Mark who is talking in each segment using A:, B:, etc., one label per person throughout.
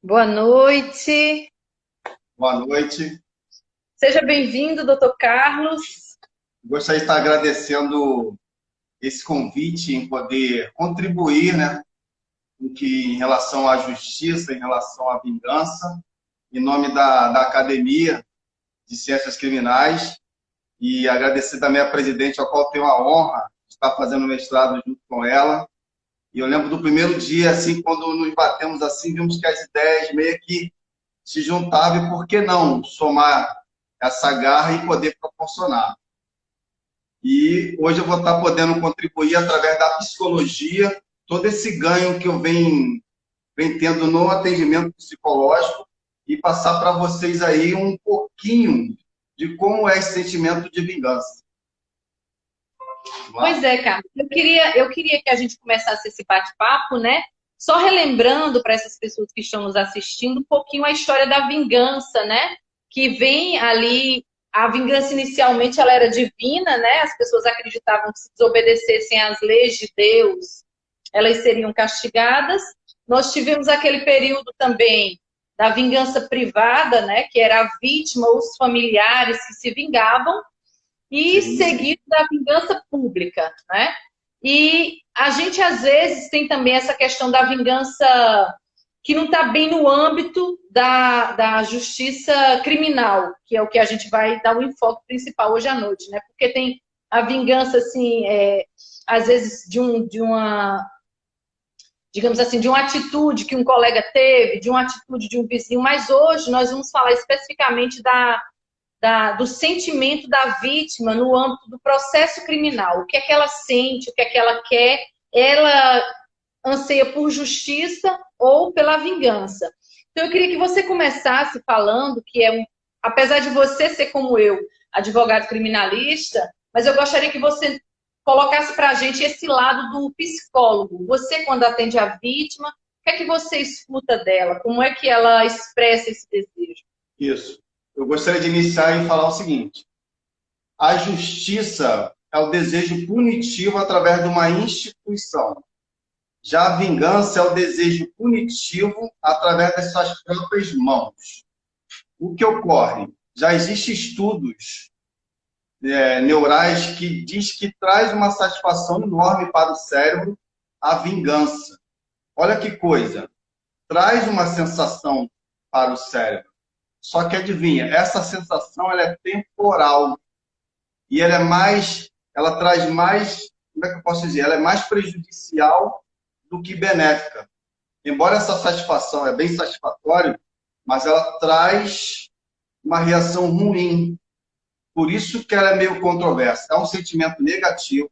A: Boa noite.
B: Boa noite.
A: Seja bem-vindo, doutor Carlos.
B: Gostaria de estar agradecendo esse convite em poder contribuir, né, em relação à justiça, em relação à vingança, em nome da Academia de Ciências Criminais, e agradecer também à presidente, ao qual tenho a honra de estar fazendo mestrado junto com ela. E eu lembro do primeiro dia, assim, quando nos batemos assim, vimos que as ideias meio que se juntavam, e por que não somar essa garra e poder proporcionar? E hoje eu vou estar podendo contribuir através da psicologia, todo esse ganho que eu venho tendo no atendimento psicológico e passar para vocês aí um pouquinho de como é esse sentimento de vingança. Vamos
A: Pois
B: lá?
A: é, Carlos. Eu queria que a gente começasse esse bate-papo, né? Só relembrando para essas pessoas que estão nos assistindo um pouquinho a história da vingança, né? Que vem ali, a vingança inicialmente ela era divina, né? As pessoas acreditavam que se desobedecessem às leis de Deus, elas seriam castigadas. Nós tivemos aquele período também da vingança privada, né? Que era a vítima, os familiares que se vingavam. E
B: Sim, sim.
A: seguido da vingança pública, né? E a gente às vezes tem também essa questão da vingança que não está bem no âmbito da justiça criminal, que é o que a gente vai dar o enfoque principal hoje à noite, né? Porque tem a vingança, assim, às vezes de uma, digamos assim, de uma atitude que um colega teve, de uma atitude de um vizinho, mas hoje nós vamos falar especificamente do sentimento da vítima no âmbito do processo criminal. O que é que ela sente, o que é que ela quer, ela anseia por justiça ou pela vingança. Então, eu queria que você começasse falando que apesar de você ser como eu, advogado criminalista, mas eu gostaria que você colocasse para a gente esse lado do psicólogo. Você, quando atende a vítima, o que é que você escuta dela? Como é que ela expressa esse desejo?
B: Isso. Eu gostaria de iniciar em falar o seguinte: a justiça é o desejo punitivo através de uma instituição. Já a vingança é o desejo punitivo através das suas próprias mãos. O que ocorre? Já existem estudos neurais que diz que traz uma satisfação enorme para o cérebro a vingança. Olha que coisa, traz uma sensação para o cérebro. Só que adivinha, essa sensação ela é temporal e ela traz mais, como é que eu posso dizer? Ela é mais prejudicial do que benéfica. Embora essa satisfação é bem satisfatória, mas ela traz uma reação ruim. Por isso que ela é meio controversa. É um sentimento negativo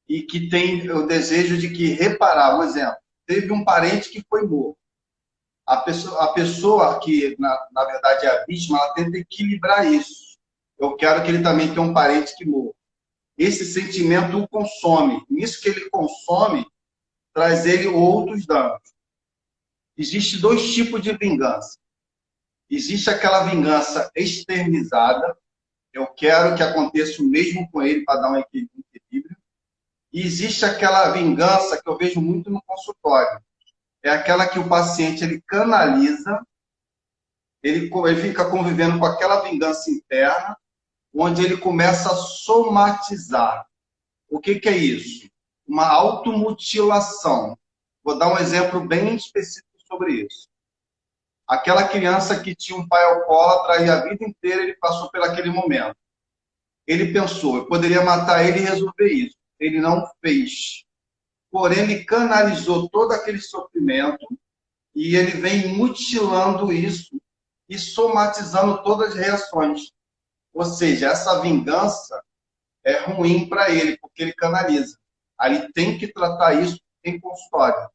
B: e que tem o desejo de que reparar. Um exemplo, teve um parente que foi morto. A pessoa que, na verdade, é a vítima, ela tenta equilibrar isso. Eu quero que ele também tenha um parente que morra. Esse sentimento o consome. Nisso que ele consome, traz ele outros danos. Existem dois tipos de vingança. Existe aquela vingança externizada, eu quero que aconteça o mesmo com ele para dar um equilíbrio. E existe aquela vingança que eu vejo muito no consultório. É aquela que o paciente ele canaliza, ele fica convivendo com aquela vingança interna, onde ele começa a somatizar. O que é isso? Uma automutilação. Vou dar um exemplo bem específico sobre isso. Aquela criança que tinha um pai alcoólatra e a vida inteira ele passou por aquele momento. Ele pensou, eu poderia matar ele e resolver isso. Ele não fez. Porém, ele canalizou todo aquele sofrimento e ele vem mutilando isso e somatizando todas as reações. Ou seja, essa vingança é ruim para ele, porque ele canaliza. Aí ele tem que tratar isso em consultório.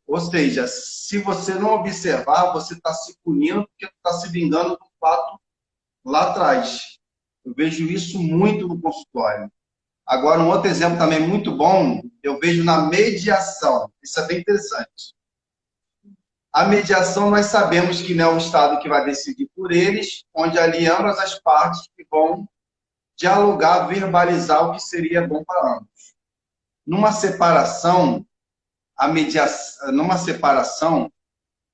B: Ou seja, se você não observar, você está se punindo porque está se vingando do fato lá atrás. Eu vejo isso muito no consultório. Agora, um outro exemplo também muito bom, eu vejo na mediação. Isso é bem interessante. A mediação, nós sabemos que não é o Estado que vai decidir por eles, onde ali ambas as partes que vão dialogar, verbalizar o que seria bom para ambos. Numa separação, numa separação,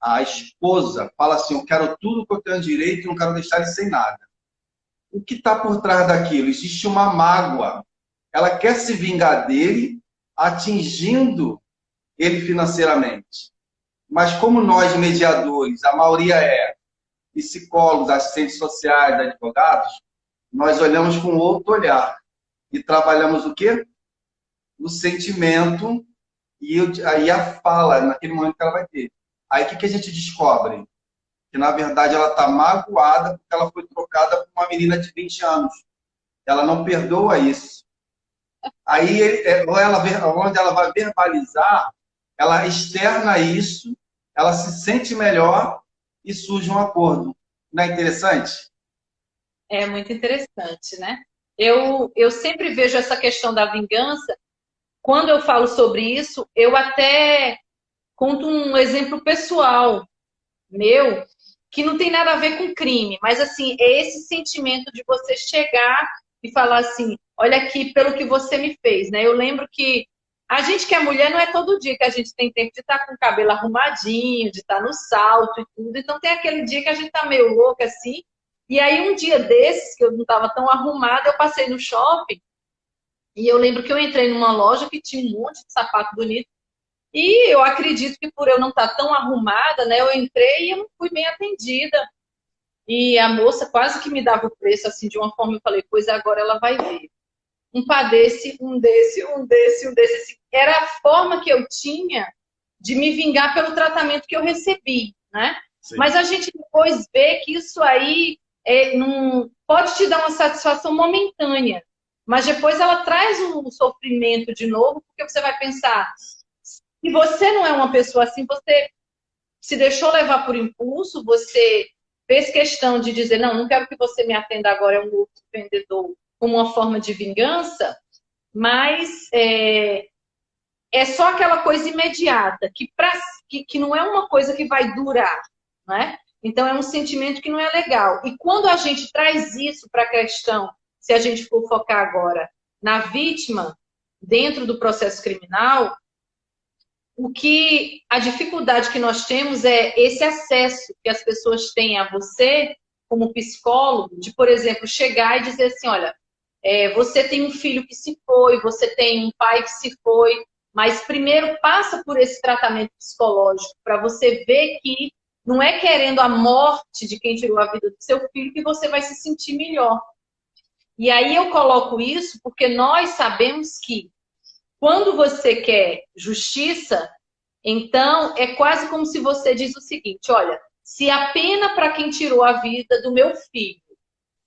B: a esposa fala assim, eu quero tudo que eu tenho direito e não quero deixar ele sem nada. O que está por trás daquilo? Existe uma mágoa. Ela quer se vingar dele, atingindo ele financeiramente. Mas como nós, mediadores, a maioria é psicólogos, assistentes sociais, advogados, nós olhamos com outro olhar. E trabalhamos o quê? O sentimento e aí a fala, naquele momento que ela vai ter. Aí o que a gente descobre? Que, na verdade, ela está magoada porque ela foi trocada por uma menina de 20 anos. Ela não perdoa isso. Aí, onde ela vai verbalizar, ela externa isso, ela se sente melhor e surge um acordo. Não é interessante?
A: É muito interessante, né? Eu sempre vejo essa questão da vingança. Quando eu falo sobre isso, eu até conto um exemplo pessoal meu, que não tem nada a ver com crime, mas assim, é esse sentimento de você chegar e falar assim, olha aqui pelo que você me fez, né? Eu lembro que a gente que é mulher não é todo dia que a gente tem tempo de estar com o cabelo arrumadinho, de estar no salto e tudo, então tem aquele dia que a gente tá meio louca assim, e aí um dia desses, que eu não estava tão arrumada, eu passei no shopping, e eu lembro que eu entrei numa loja que tinha um monte de sapato bonito, e eu acredito que por eu não estar tão arrumada, né, eu entrei e eu não fui bem atendida. E a moça quase que me dava o preço assim de uma forma, eu falei, pois agora ela vai ver. Um pá desse, um desse, um desse, um desse. Assim, era a forma que eu tinha de me vingar pelo tratamento que eu recebi, né? Sim. Mas a gente depois vê que isso aí não pode te dar uma satisfação momentânea, mas depois ela traz um sofrimento de novo, porque você vai pensar, se você não é uma pessoa assim, você se deixou levar por impulso, você fez questão de dizer, não, não quero que você me atenda agora, é um outro vendedor, como uma forma de vingança, mas é só aquela coisa imediata, que não é uma coisa que vai durar, né? Então é um sentimento que não é legal. E quando a gente traz isso para a questão, se a gente for focar agora na vítima, dentro do processo criminal, a dificuldade que nós temos é esse acesso que as pessoas têm a você, como psicólogo, de, por exemplo, chegar e dizer assim, olha, você tem um filho que se foi, você tem um pai que se foi, mas primeiro passa por esse tratamento psicológico para você ver que não é querendo a morte de quem tirou a vida do seu filho que você vai se sentir melhor. E aí eu coloco isso porque nós sabemos que quando você quer justiça, então é quase como se você diz o seguinte, olha, se a pena para quem tirou a vida do meu filho,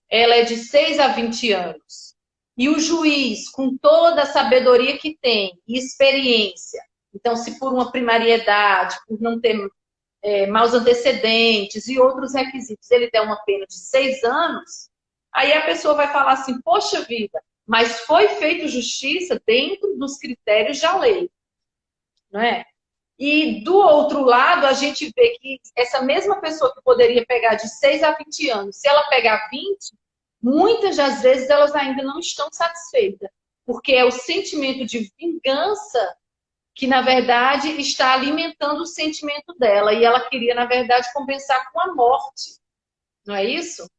A: ela é de 6 a 20 anos, e o juiz, com toda a sabedoria que tem e experiência, então se por uma primariedade, por não ter maus antecedentes e outros requisitos, ele der uma pena de 6 anos, aí a pessoa vai falar assim, poxa vida, mas foi feita justiça dentro dos critérios da lei, não é? E do outro lado, a gente vê que essa mesma pessoa que poderia pegar de 6 a 20 anos, se ela pegar 20, muitas das vezes elas ainda não estão satisfeitas, porque é o sentimento de vingança que, na verdade, está alimentando o sentimento dela, e ela queria, na verdade, compensar com a morte, não é isso?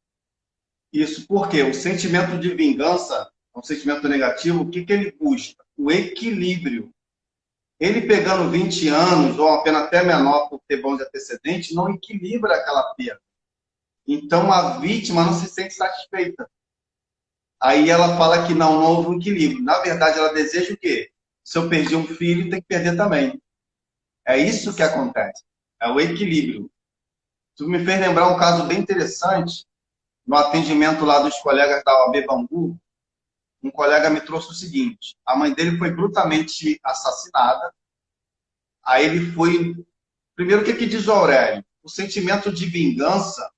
B: Isso, porque o sentimento de vingança, um sentimento negativo, o que ele busca? O equilíbrio. Ele pegando 20 anos, ou uma pena até menor por ter bons antecedentes, não equilibra aquela perda. Então a vítima não se sente satisfeita. Aí ela fala que não houve um equilíbrio. Na verdade, ela deseja o quê? Se eu perdi um filho, tem que perder também. É isso que acontece. É o equilíbrio. Tu me fez lembrar um caso bem interessante. No atendimento lá dos colegas da OAB Bangu, um colega me trouxe o seguinte, a mãe dele foi brutalmente assassinada, aí ele foi... Primeiro, o que diz o Aurélio? O sentimento de vingança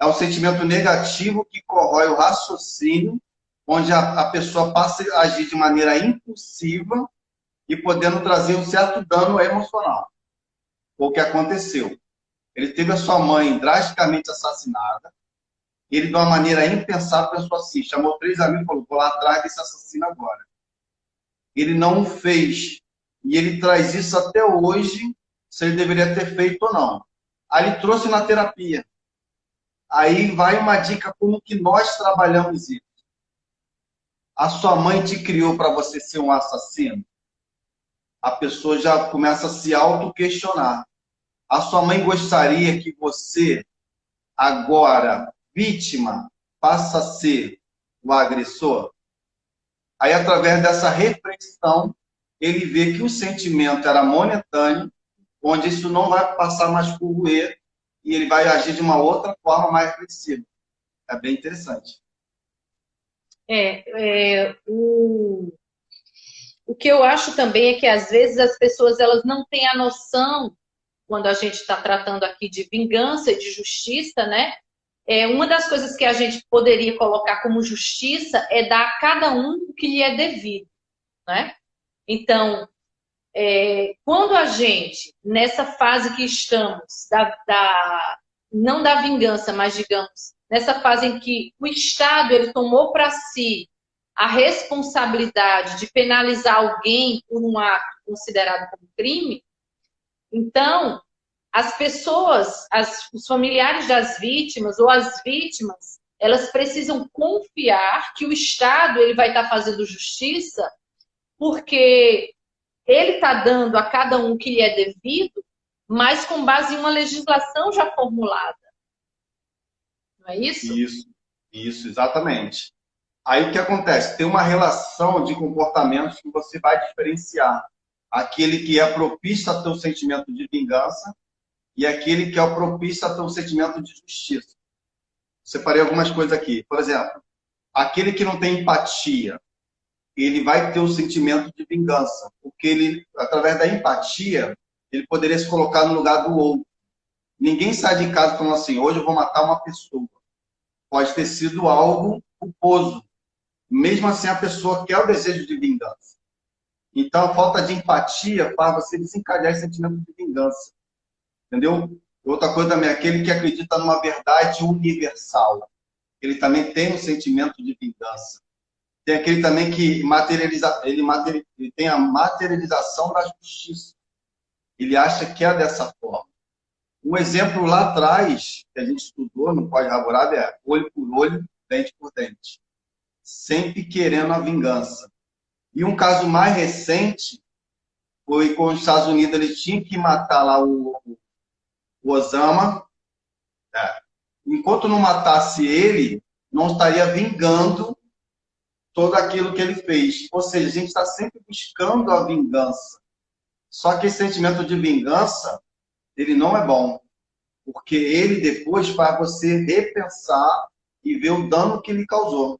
B: é um sentimento negativo que corrói o raciocínio, onde a pessoa passa a agir de maneira impulsiva e podendo trazer um certo dano emocional. Foi o que aconteceu. Ele teve a sua mãe drasticamente assassinada, ele, de uma maneira impensável, pensou assim, chamou 3 amigos e falou, vou lá atrás desse assassino agora. Ele não o fez. E ele traz isso até hoje, se ele deveria ter feito ou não. Aí ele trouxe na terapia. Aí vai uma dica como que nós trabalhamos isso. A sua mãe te criou para você ser um assassino? A pessoa já começa a se auto-questionar. A sua mãe gostaria que você, agora, vítima, passe a ser o agressor? Aí, através dessa reflexão, ele vê que o sentimento era momentâneo, onde isso não vai passar mais por roer, e ele vai agir de uma outra forma mais agressiva. É bem interessante.
A: O que eu acho também é que, às vezes, as pessoas elas não têm a noção, quando a gente está tratando aqui de vingança e de justiça, né? Uma das coisas que a gente poderia colocar como justiça é dar a cada um o que lhe é devido, né? Então, quando a gente, nessa fase que estamos, não da vingança, mas, digamos, nessa fase em que o Estado ele tomou para si a responsabilidade de penalizar alguém por um ato considerado como crime, então, as pessoas, os familiares das vítimas ou as vítimas, elas precisam confiar que o Estado ele vai estar fazendo justiça porque ele está dando a cada um o que lhe é devido, mas com base em uma legislação já formulada. Não é isso?
B: Isso, exatamente. Aí o que acontece? Tem uma relação de comportamentos que você vai diferenciar. Aquele que é propício a ter um sentimento de vingança e aquele que é o propício a ter um sentimento de justiça. Separei algumas coisas aqui. Por exemplo, aquele que não tem empatia, ele vai ter um sentimento de vingança, porque ele, através da empatia, ele poderia se colocar no lugar do outro. Ninguém sai de casa falando assim, hoje eu vou matar uma pessoa. Pode ter sido algo culposo. Mesmo assim, a pessoa quer o desejo de vingança. Então, a falta de empatia faz você desencadear esse sentimento de vingança. Entendeu? Outra coisa também, aquele que acredita numa verdade universal. Ele também tem um sentimento de vingança. Tem aquele também que ele tem a materialização da justiça. Ele acha que é dessa forma. Um exemplo lá atrás, que a gente estudou no Código Hammurabi, é olho por olho, dente por dente. Sempre querendo a vingança. E um caso mais recente foi com os Estados Unidos, eles tinham que matar lá o Osama. Enquanto não matasse ele, não estaria vingando todo aquilo que ele fez. Ou seja, a gente está sempre buscando a vingança. Só que esse sentimento de vingança, ele não é bom. Porque ele depois faz você repensar e ver o dano que ele causou.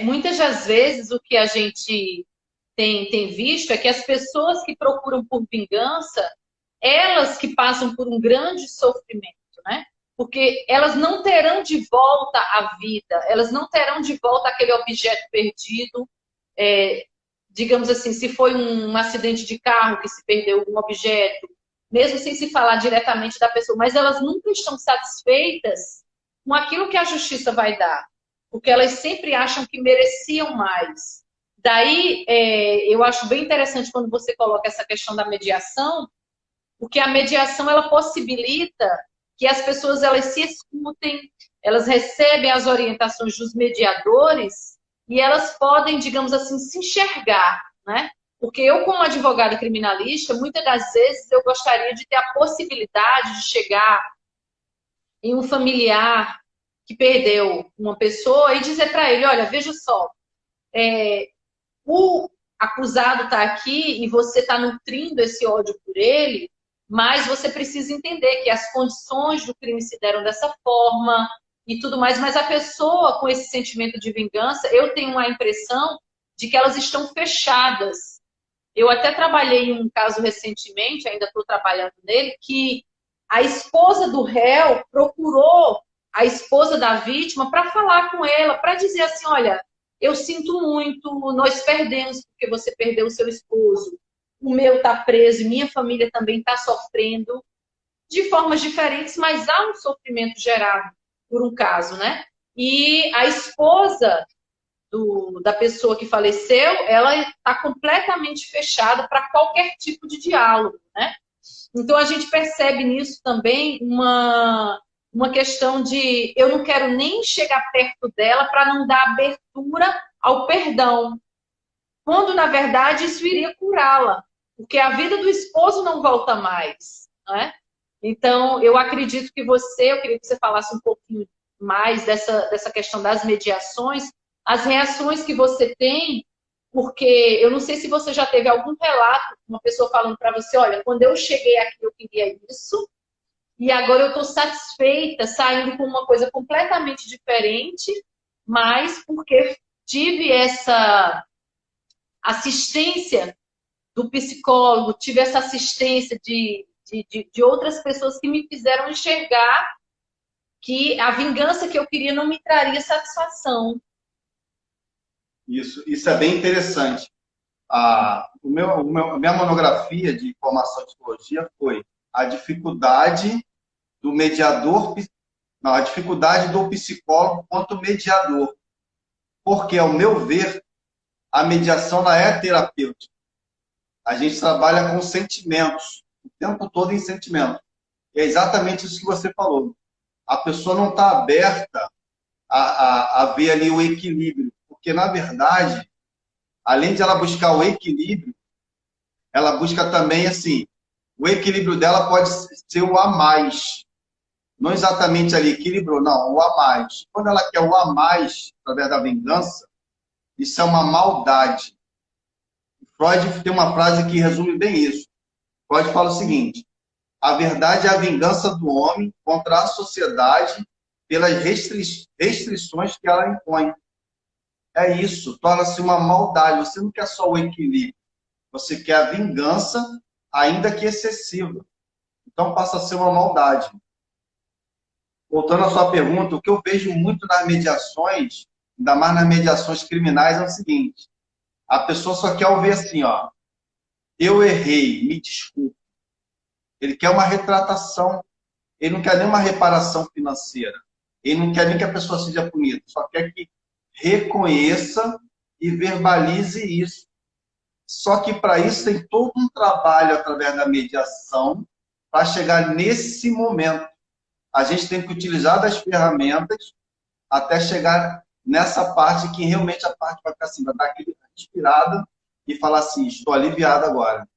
A: Muitas das vezes o que a gente tem visto é que as pessoas que procuram por vingança, elas que passam por um grande sofrimento, né? Porque elas não terão de volta a vida, elas não terão de volta aquele objeto perdido. Digamos assim, se foi um acidente de carro que se perdeu um objeto, mesmo sem se falar diretamente da pessoa, mas elas nunca estão satisfeitas com aquilo que a justiça vai dar, porque elas sempre acham que mereciam mais. Daí, eu acho bem interessante quando você coloca essa questão da mediação, porque a mediação, ela possibilita que as pessoas elas se escutem, elas recebem as orientações dos mediadores e elas podem, digamos assim, se enxergar, né? Porque eu, como advogada criminalista, muitas das vezes eu gostaria de ter a possibilidade de chegar em um familiar que perdeu uma pessoa e dizer para ele, olha, veja só, o acusado está aqui e você está nutrindo esse ódio por ele, mas você precisa entender que as condições do crime se deram dessa forma e tudo mais, mas a pessoa com esse sentimento de vingança, eu tenho a impressão de que elas estão fechadas. Eu até trabalhei em um caso recentemente, ainda estou trabalhando nele, que a esposa do réu procurou a esposa da vítima para falar com ela, para dizer assim, olha, eu sinto muito, nós perdemos porque você perdeu o seu esposo, o meu está preso, minha família também está sofrendo, de formas diferentes, mas há um sofrimento gerado por um caso, né? E a esposa da pessoa que faleceu, ela está completamente fechada para qualquer tipo de diálogo, né? Então, a gente percebe nisso também uma questão de eu não quero nem chegar perto dela para não dar abertura ao perdão. Quando, na verdade, isso iria curá-la. Porque a vida do esposo não volta mais, né? Então, eu acredito que eu queria que você falasse um pouquinho mais dessa questão das mediações, as reações que você tem, porque eu não sei se você já teve algum relato, uma pessoa falando para você, olha, quando eu cheguei aqui eu queria isso, e agora eu estou satisfeita, saindo com uma coisa completamente diferente, mas porque tive essa assistência do psicólogo, tive essa assistência de outras pessoas que me fizeram enxergar que a vingança que eu queria não me traria satisfação.
B: Isso é bem interessante. A minha monografia de formação de psicologia foi a dificuldade do mediador, não, a dificuldade do psicólogo quanto mediador. Porque, ao meu ver, a mediação ela é terapêutica. A gente trabalha com sentimentos, o tempo todo em sentimentos. E é exatamente isso que você falou. A pessoa não está aberta a ver ali o equilíbrio. Porque, na verdade, além de ela buscar o equilíbrio, ela busca também, assim, o equilíbrio dela pode ser o a mais. Não exatamente ali, equilibrou, não, o a mais. Quando ela quer o a mais, através da vingança, isso é uma maldade. Freud tem uma frase que resume bem isso. Freud fala o seguinte: a verdade é a vingança do homem contra a sociedade pelas restrições que ela impõe. É isso, torna-se uma maldade. Você não quer só o equilíbrio, você quer a vingança, ainda que excessiva. Então passa a ser uma maldade. Voltando à sua pergunta, o que eu vejo muito nas mediações, ainda mais nas mediações criminais, é o seguinte: a pessoa só quer ouvir assim, ó, eu errei, me desculpe. Ele quer uma retratação, ele não quer nem uma reparação financeira, ele não quer nem que a pessoa seja punida, só quer que reconheça e verbalize isso. Só que para isso tem todo um trabalho através da mediação para chegar nesse momento. A gente tem que utilizar das ferramentas até chegar nessa parte que realmente a parte vai ficar assim, vai dar aquele inspirada e falar assim, estou aliviado agora.